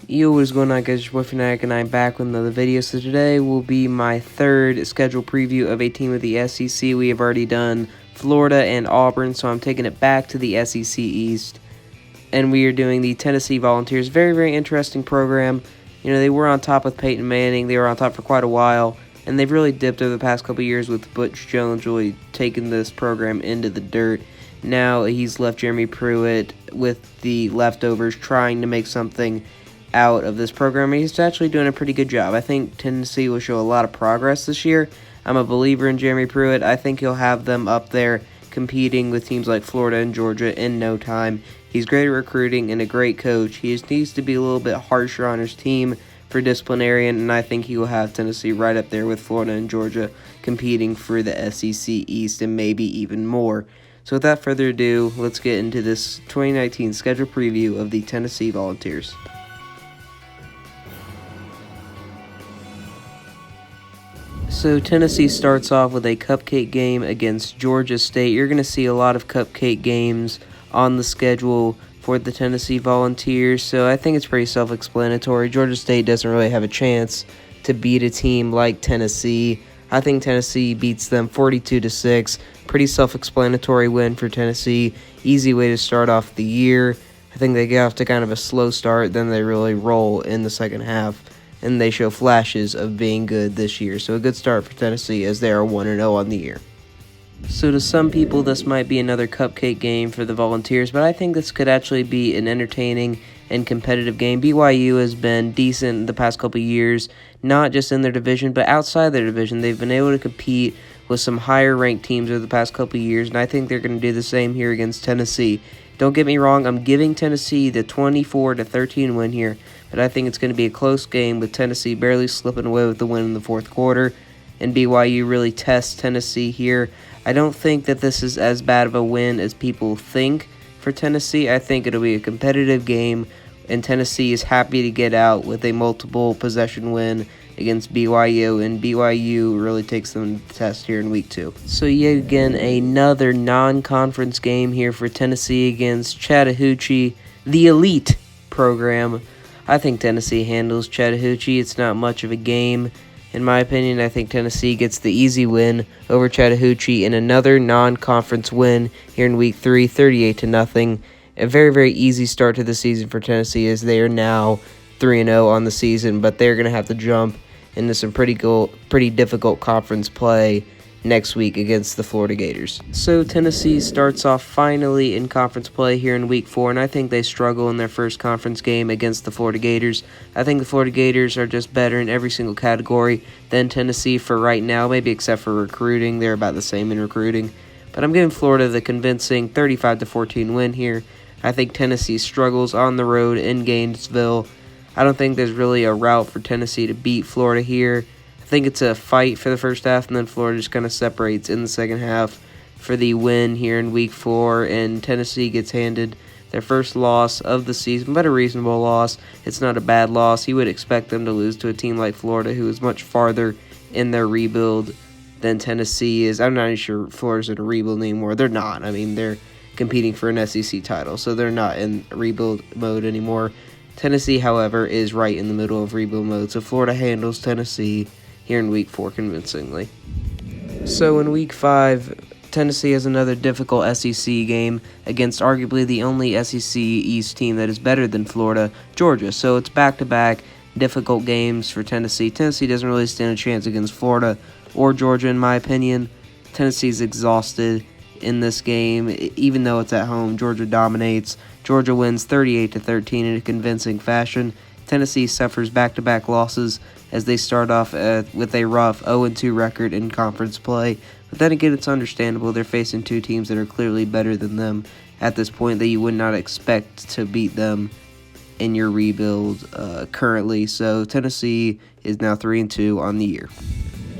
Yo, what is going on, guys? Your boy Fanatic, and I'm back with another video. So today will be my third schedule preview of a team with the SEC. We have already done Florida and Auburn, so I'm taking it back to the SEC East. And we are doing the Tennessee Volunteers. Very, very interesting program. You know, they were on top with Peyton Manning. They were on top for quite a while. And they've really dipped over the past couple of years with Butch Jones really taking this program into the dirt. Now he's left Jeremy Pruitt with the leftovers trying to make something out of this program. He's actually doing a pretty good job. I think Tennessee will show a lot of progress this year. I'm a believer in Jeremy Pruitt. I think he'll have them up there competing with teams like Florida and Georgia in no time. He's great at recruiting and a great coach. He just needs to be a little bit harsher on his team for disciplinarian, and I think he will have Tennessee right up there with Florida and Georgia competing for the SEC East and maybe even more. So without further ado, let's get into this 2019 schedule preview of the Tennessee Volunteers. So Tennessee starts off with a cupcake game against Georgia State. You're going to see a lot of cupcake games on the schedule for the Tennessee Volunteers, so I think it's pretty self-explanatory. Georgia State doesn't really have a chance to beat a team like Tennessee. I think Tennessee beats them 42-6. Pretty self-explanatory win for Tennessee. Easy way to start off the year. I think they get off to kind of a slow start, then they really roll in the second half, and they show flashes of being good this year. So a good start for Tennessee as they are 1-0 on the year. So to some people, this might be another cupcake game for the Volunteers, but I think this could actually be an entertaining and competitive game. BYU has been decent the past couple of years, not just in their division, but outside their division. They've been able to compete with some higher-ranked teams over the past couple of years, and I think they're going to do the same here against Tennessee. Don't get me wrong, I'm giving Tennessee the 24-13 win here, but I think it's going to be a close game with Tennessee barely slipping away with the win in the fourth quarter, and BYU really tests Tennessee here. I don't think that this is as bad of a win as people think for Tennessee. I think it'll be a competitive game, and Tennessee is happy to get out with a multiple possession win against BYU, and BYU really takes them to the test here in week 2. So yet again, another non-conference game here for Tennessee against Chattahoochee, the elite program. I think Tennessee handles Chattahoochee. It's not much of a game. In my opinion, I think Tennessee gets the easy win over Chattahoochee in another non-conference win here in week 3, 38-0. A very, very easy start to the season for Tennessee as they are now 3-0 on the season, but they're going to have to jump into some pretty difficult conference play next week against the Florida Gators. So Tennessee starts off finally in conference play here in week 4, and I think they struggle in their first conference game against the Florida Gators. I think the Florida Gators are just better in every single category than Tennessee for right now, maybe except for recruiting. They're about the same in recruiting. But I'm giving Florida the convincing 35-14 win here. I think Tennessee struggles on the road in Gainesville. I don't think there's really a route for Tennessee to beat Florida here. I think it's a fight for the first half, and then Florida just kind of separates in the second half for the win here in week 4, and Tennessee gets handed their first loss of the season, but a reasonable loss. It's not a bad loss. You would expect them to lose to a team like Florida, who is much farther in their rebuild than Tennessee is. I'm not even sure Florida's in a rebuild anymore. They're not. I mean, they're competing for an SEC title, so they're not in rebuild mode anymore. Tennessee, however, is right in the middle of rebuild mode, so Florida handles Tennessee here in week 4 convincingly. So in week 5, Tennessee has another difficult SEC game against arguably the only SEC East team that is better than Florida, Georgia. So it's back-to-back difficult games for Tennessee. Tennessee doesn't really stand a chance against Florida or Georgia, in my opinion. Tennessee's exhausted in this game, even though it's at home. Georgia dominates. Georgia wins 38-13 in a convincing fashion. Tennessee suffers back-to-back losses as they start off with a rough 0-2 record in conference play. But then again, it's understandable. They're facing two teams that are clearly better than them at this point, that you would not expect to beat them in your rebuild currently. So Tennessee is now 3-2 on the year.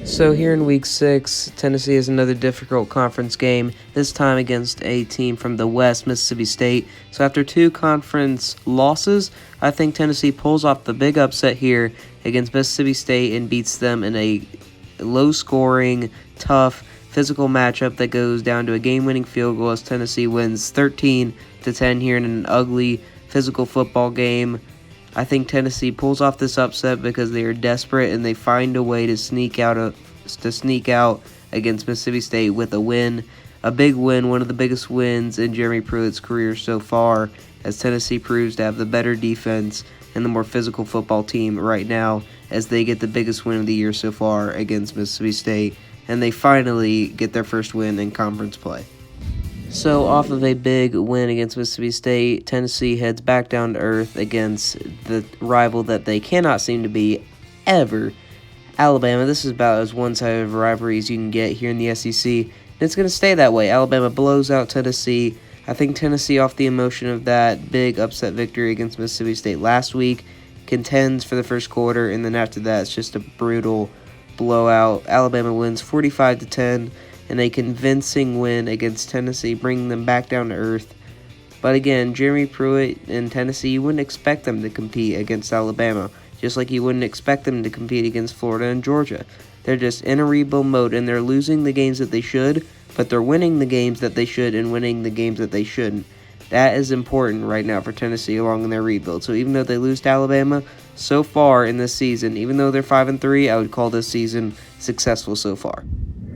So here in week 6, Tennessee has another difficult conference game, this time against a team from the West, Mississippi State. So after 2 conference losses, I think Tennessee pulls off the big upset here against Mississippi State and beats them in a low-scoring, tough, physical matchup that goes down to a game-winning field goal as Tennessee wins 13-10 here in an ugly physical football game. I think Tennessee pulls off this upset because they are desperate and they find a way to sneak out against Mississippi State with a win. A big win, one of the biggest wins in Jeremy Pruitt's career so far, as Tennessee proves to have the better defense and the more physical football team right now, as they get the biggest win of the year so far against Mississippi State, and they finally get their first win in conference play. So off of a big win against Mississippi State, Tennessee heads back down to earth against the rival that they cannot seem to be ever, Alabama. This is about as one-sided of a rivalry as you can get here in the SEC, and it's going to stay that way. Alabama blows out Tennessee. I think Tennessee, off the emotion of that big upset victory against Mississippi State last week, contends for the first quarter, and then after that, it's just a brutal blowout. Alabama wins 45-10, and a convincing win against Tennessee, bringing them back down to earth. But again, Jeremy Pruitt and Tennessee, you wouldn't expect them to compete against Alabama, just like you wouldn't expect them to compete against Florida and Georgia. They're just in a rebuild mode, and they're losing the games that they should, but they're winning the games that they should and winning the games that they shouldn't. That is important right now for Tennessee along in their rebuild. So even though they lose to Alabama so far in this season, even though they're 5-3, I would call this season successful so far.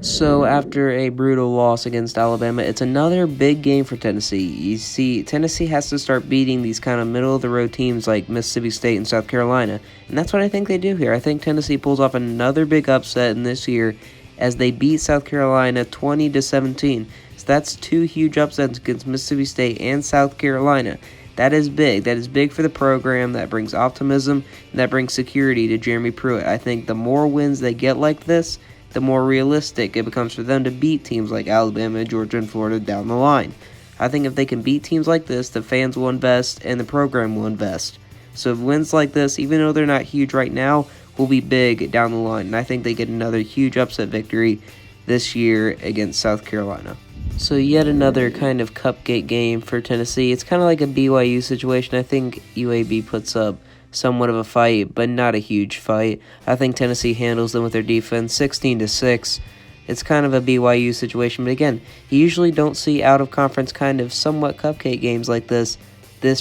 So after a brutal loss against Alabama, it's another big game for Tennessee. You see, Tennessee has to start beating these kind of middle-of-the-road teams like Mississippi State and South Carolina, and that's what I think they do here. I think Tennessee pulls off another big upset in this year as they beat South Carolina 20-17. So that's two huge upsets against Mississippi State and South Carolina. That is big. That is big for the program. That brings optimism, and that brings security to Jeremy Pruitt. I think the more wins they get like this, the more realistic it becomes for them to beat teams like Alabama, Georgia, and Florida down the line. I think if they can beat teams like this, the fans will invest and the program will invest. So wins like this, even though they're not huge right now, will be big down the line. And I think they get another huge upset victory this year against South Carolina. So yet another kind of cupcake game for Tennessee. It's kind of like a BYU situation. I think UAB puts up somewhat of a fight, but not a huge fight. I think Tennessee handles them with their defense 16-6. It's kind of a BYU situation, but again, you usually don't see out-of-conference kind of somewhat cupcake games like this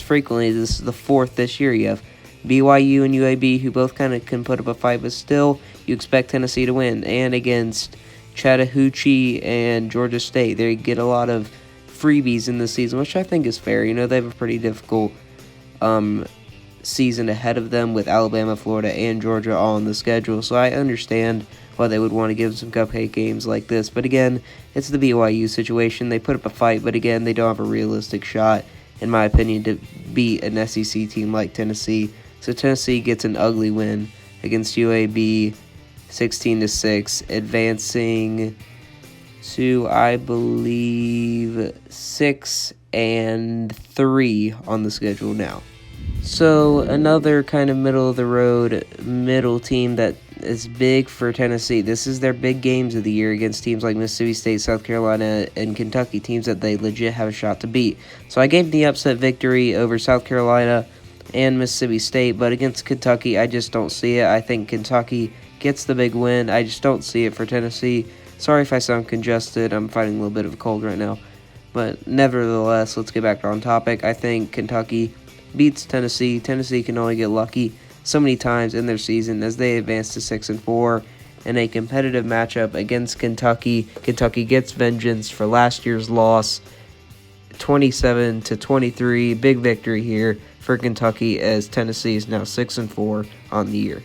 frequently. This is the fourth this year. You have BYU and UAB who both kind of can put up a fight, but still you expect Tennessee to win. And against Chattahoochee and Georgia State, they get a lot of freebies in this season, which I think is fair. You know, they have a pretty difficult season ahead of them with Alabama, Florida, and Georgia all on the schedule, so I understand why they would want to give some cupcake games like this. But again, it's the BYU situation. They put up a fight, but again, they don't have a realistic shot, in my opinion, to beat an SEC team like Tennessee. So Tennessee gets an ugly win against UAB, 16-6, advancing to, I believe, 6-3 on the schedule now. So another kind of middle team that is big for Tennessee. This is their big games of the year against teams like Mississippi State, South Carolina, and Kentucky, teams that they legit have a shot to beat. So I gave the upset victory over South Carolina and Mississippi State, but against Kentucky, I just don't see it. I think Kentucky gets the big win. I just don't see it for Tennessee. Sorry if I sound congested. I'm fighting a little bit of a cold right now. But nevertheless, let's get back on topic. I think Kentucky beats Tennessee. Tennessee can only get lucky so many times in their season as they advance to 6-4 in a competitive matchup against Kentucky. Kentucky gets vengeance for last year's loss, 27-23. Big victory here for Kentucky as Tennessee is now 6-4 on the year.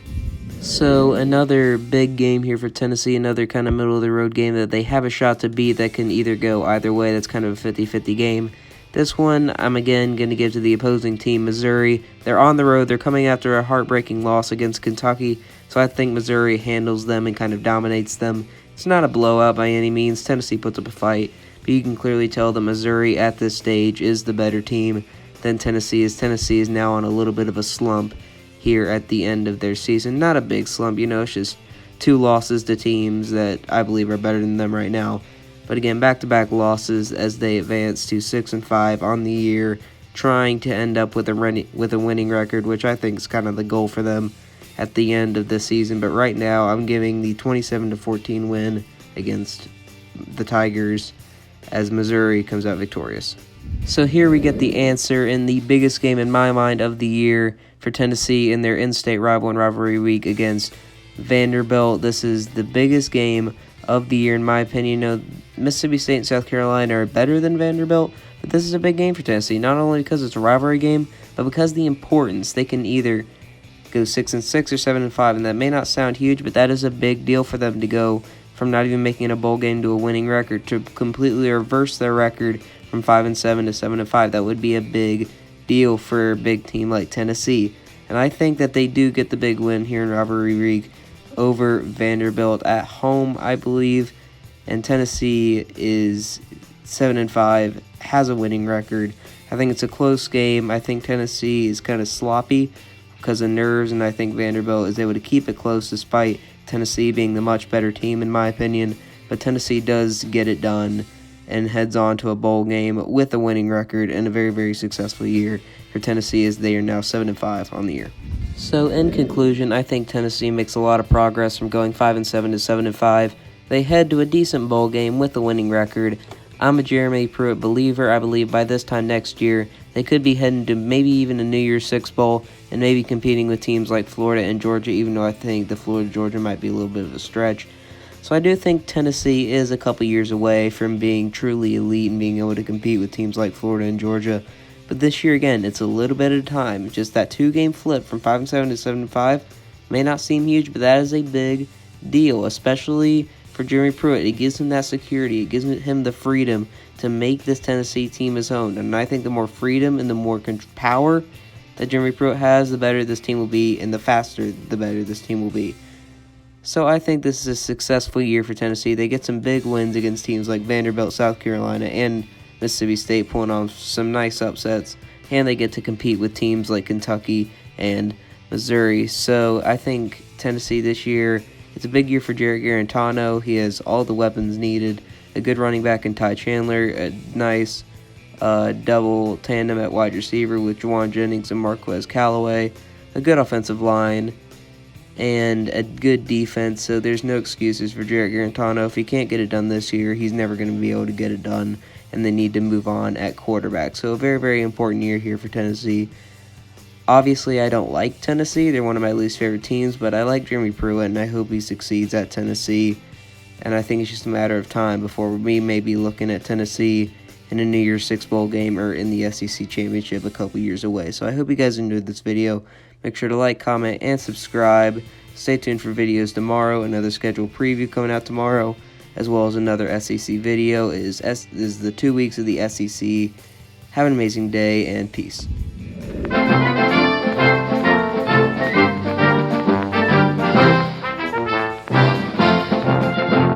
So another big game here for Tennessee, another kind of middle-of-the-road game that they have a shot to beat that can either go either way. That's kind of a 50-50 game. This one, I'm again going to give to the opposing team, Missouri. They're on the road. They're coming after a heartbreaking loss against Kentucky, so I think Missouri handles them and kind of dominates them. It's not a blowout by any means. Tennessee puts up a fight, but you can clearly tell that Missouri at this stage is the better team than Tennessee is. Tennessee is now on a little bit of a slump here at the end of their season. Not a big slump, you know, it's just two losses to teams that I believe are better than them right now. But again, back-to-back losses as they advance to 6-5 on the year, trying to end up with a winning record, which I think is kind of the goal for them at the end of the season. But right now, I'm giving the 27-14 win against the Tigers as Missouri comes out victorious. So here we get the answer in the biggest game in my mind of the year for Tennessee in their in-state rival and rivalry week against Vanderbilt. This is the biggest game of the year in my opinion. You know, Mississippi State and South Carolina are better than Vanderbilt, but this is a big game for Tennessee, not only because it's a rivalry game, but because of the importance. They can either go 6-6 or 7-5, and that may not sound huge, but that is a big deal for them to go from not even making a bowl game to a winning record to completely reverse their record from 5-7 to 7-5. That would be a big deal for a big team like Tennessee, and I think that they do get the big win here in rivalry week over Vanderbilt at home, I believe, and Tennessee is 7-5, has a winning record. I think it's a close game. I think Tennessee is kind of sloppy because of nerves, and I think Vanderbilt is able to keep it close despite Tennessee being the much better team in my opinion. But Tennessee does get it done and heads on to a bowl game with a winning record and a very, very successful year for Tennessee as they are now 7-5 on the year. So in conclusion, I think Tennessee makes a lot of progress from going 5-7 to 7-5. They head to a decent bowl game with a winning record. I'm a Jeremy Pruitt believer. I believe by this time next year, they could be heading to maybe even a New Year's Six Bowl and maybe competing with teams like Florida and Georgia, even though I think the Florida-Georgia might be a little bit of a stretch. So I do think Tennessee is a couple years away from being truly elite and being able to compete with teams like Florida and Georgia. But this year, again, it's a little bit at a time. Just that two-game flip from 5-7 to 7-5 may not seem huge, but that is a big deal, especially for Jeremy Pruitt. It gives him that security. It gives him the freedom to make this Tennessee team his own. And I think the more freedom and the more power that Jeremy Pruitt has, the better this team will be, and the faster, the better this team will be. So I think this is a successful year for Tennessee. They get some big wins against teams like Vanderbilt, South Carolina, and Mississippi State, pulling off some nice upsets. And they get to compete with teams like Kentucky and Missouri. So I think Tennessee this year, it's a big year for Jarrett Guarantano. He has all the weapons needed. A good running back in Ty Chandler. A nice double tandem at wide receiver with Juwan Jennings and Marquez Callaway. A good offensive line. And a good defense. So there's no excuses for Jarrett Guarantano. If he can't get it done this year, he's never going to be able to get it done. And they need to move on at quarterback. So a very, very important year here for Tennessee. Obviously, I don't like Tennessee. They're one of my least favorite teams, but I like Jeremy Pruitt, and I hope he succeeds at Tennessee. And I think it's just a matter of time before we may be looking at Tennessee in a New Year's Six Bowl game or in the SEC Championship a couple years away. So I hope you guys enjoyed this video. Make sure to like, comment, and subscribe. Stay tuned for videos tomorrow. Another scheduled preview coming out tomorrow, as well as another SEC video. Is the 2 weeks of the SEC. Have an amazing day, and peace.